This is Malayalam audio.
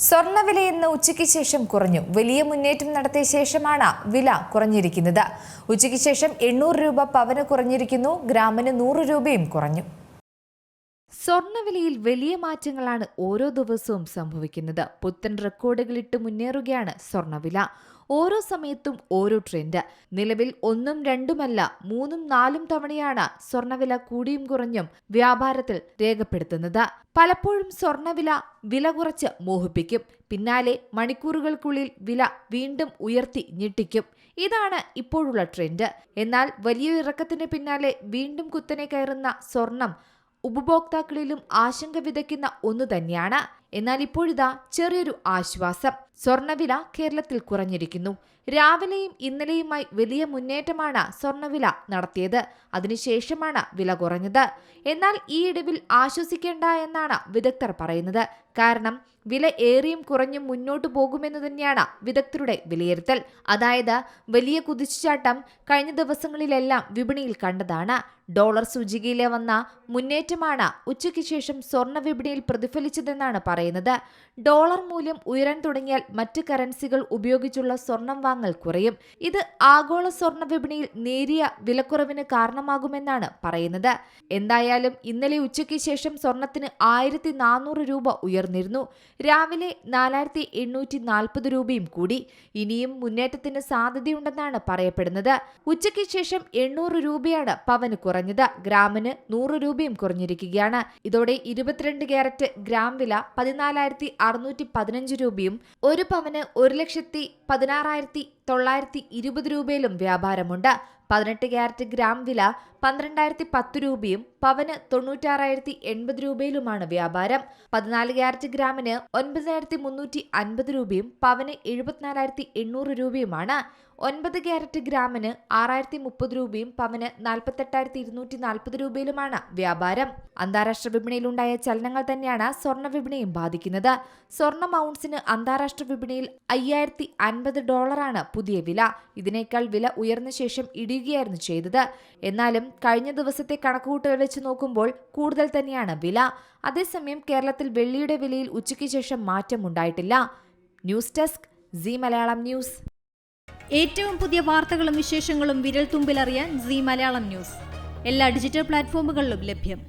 സ്വർണ്ണവില ഇന്ന് ഉച്ചയ്ക്ക് ശേഷം കുറഞ്ഞു. വലിയ മുന്നേറ്റം നടത്തിയ ശേഷമാണ് വില കുറഞ്ഞിരിക്കുന്നത്. ഉച്ചയ്ക്ക് ശേഷം 800 രൂപ പവന് കുറഞ്ഞിരിക്കുന്നു. ഗ്രാമിന് 100 രൂപയും കുറഞ്ഞു. സ്വർണ്ണവിലയിൽ വലിയ മാറ്റങ്ങളാണ് ഓരോ ദിവസവും സംഭവിക്കുന്നത്. പുത്തൻ റെക്കോർഡുകളിട്ട് മുന്നേറുകയാണ് സ്വർണ്ണവില. ഓരോ സമയത്തും ഓരോ ട്രെൻഡ്. നിലവിൽ 1ഉം 2ഉമല്ല 3ഉം 4ഉം തവണയാണ് സ്വർണ്ണവില കൂടിയും കുറഞ്ഞും വ്യാപാരത്തിൽ രേഖപ്പെടുത്തുന്നത്. പലപ്പോഴും വില കുറച്ച് മോഹിപ്പിക്കും. പിന്നാലെ മണിക്കൂറുകൾക്കുള്ളിൽ വില വീണ്ടും ഉയർത്തി ഞെട്ടിക്കും. ഇതാണ് ഇപ്പോഴുള്ള ട്രെൻഡ്. എന്നാൽ വലിയ ഇറക്കത്തിന് പിന്നാലെ വീണ്ടും കുത്തനെ കയറുന്ന സ്വർണം ഉപഭോക്താക്കളിലും ആശങ്ക വിതയ്ക്കുന്ന ഒന്നു തന്നെയാണ്. എന്നാൽ ഇപ്പോഴിതാ ചെറിയൊരു ആശ്വാസം. സ്വർണ്ണവില കേരളത്തിൽ കുറഞ്ഞിരിക്കുന്നു. രാവിലെയും ഇന്നലെയുമായി വലിയ മുന്നേറ്റമാണ് സ്വർണ്ണവില നടത്തിയത്. അതിനുശേഷമാണ് വില കുറഞ്ഞത്. എന്നാൽ ഈ ഇടിവിൽ ആശ്വസിക്കേണ്ട എന്നാണ് വിദഗ്ധർ പറയുന്നത്. കാരണം വില ഏറിയും കുറഞ്ഞും മുന്നോട്ടു പോകുമെന്ന് തന്നെയാണ് വിദഗ്ധരുടെ വിലയിരുത്തൽ. അതായത് വലിയ കുതിച്ചുചാട്ടം കഴിഞ്ഞ ദിവസങ്ങളിലെല്ലാം വിപണിയിൽ കണ്ടതാണ്. ഡോളർ സൂചികയിലെ വന്ന മുന്നേറ്റമാണ് ഉച്ചയ്ക്ക് ശേഷം സ്വർണ്ണ വിപണിയിൽ പ്രതിഫലിച്ചതെന്നാണ് പറയുന്നത്. ഡോളർ മൂല്യം ഉയരാൻ തുടങ്ങിയാൽ മറ്റ് കറൻസികൾ ഉപയോഗിച്ചുള്ള സ്വർണം വാങ്ങൽ കുറയും. ഇത് ആഗോള സ്വർണ്ണ വിപണിയിൽ നേരിയ വിലക്കുറവിന് കാരണമാകുമെന്നാണ് പറയുന്നത്. എന്തായാലും ഇന്നലെ ഉച്ചയ്ക്ക് ശേഷം സ്വർണത്തിന് 1400 രൂപ ഉയർന്നിരുന്നു. രാവിലെ 4840 രൂപയും കൂടി. ഇനിയും മുന്നേറ്റത്തിന് സാധ്യതയുണ്ടെന്നാണ് പറയപ്പെടുന്നത്. ഉച്ചയ്ക്ക് ശേഷം 800 രൂപയാണ് പവന് കുറഞ്ഞത്. ഗ്രാമിന് 100 രൂപയും കുറഞ്ഞിരിക്കുകയാണ്. ഇതോടെ 22 ക്യാരറ്റ് ഗ്രാം വില 14,615 രൂപയും 1 പവന് 1,16,920 രൂപയിലും വ്യാപാരമുണ്ട്. 18 ക്യാരറ്റ് ഗ്രാം വില 12,010 രൂപയും പവന് 96,080 രൂപയിലുമാണ് വ്യാപാരം. 14 ക്യാരറ്റ് ഗ്രാമിന് 9,350 രൂപയും പവന് 74,800 രൂപയുമാണ്. 9 ക്യാരറ്റ് ഗ്രാമിന് 6,030 രൂപയും പവന് 48,240 രൂപയിലുമാണ് വ്യാപാരം. അന്താരാഷ്ട്ര വിപണിയിലുണ്ടായ ചലനങ്ങൾ തന്നെയാണ് സ്വർണ്ണ വിപണിയും ബാധിക്കുന്നത്. സ്വർണ്ണം ഔൺസിന് അന്താരാഷ്ട്ര വിപണിയിൽ $5,050 പുതിയ വില. ഇതിനേക്കാൾ വില ഉയർന്ന ശേഷം ഇടിയുകയായിരുന്നു ചെയ്തത്. എന്നാലും കഴിഞ്ഞ ദിവസത്തെ കണക്കുകൂട്ടൽ വെച്ച് നോക്കുമ്പോൾ കൂടുതൽ തന്നെയാണ് വില. അതേസമയം കേരളത്തിൽ വെള്ളിയുടെ വിലയിൽ ഉച്ചയ്ക്ക് ശേഷം മാറ്റമുണ്ടായിട്ടില്ല. News desk Zee Malayalam news. ഏറ്റവും പുതിയ വാർത്തകളും വിശേഷങ്ങളും വിരൽ തുമ്പിലറിയാൻ സീ മലയാളം ന്യൂസ് എല്ലാ ഡിജിറ്റൽ പ്ലാറ്റ്ഫോമുകളിലും ലഭ്യം.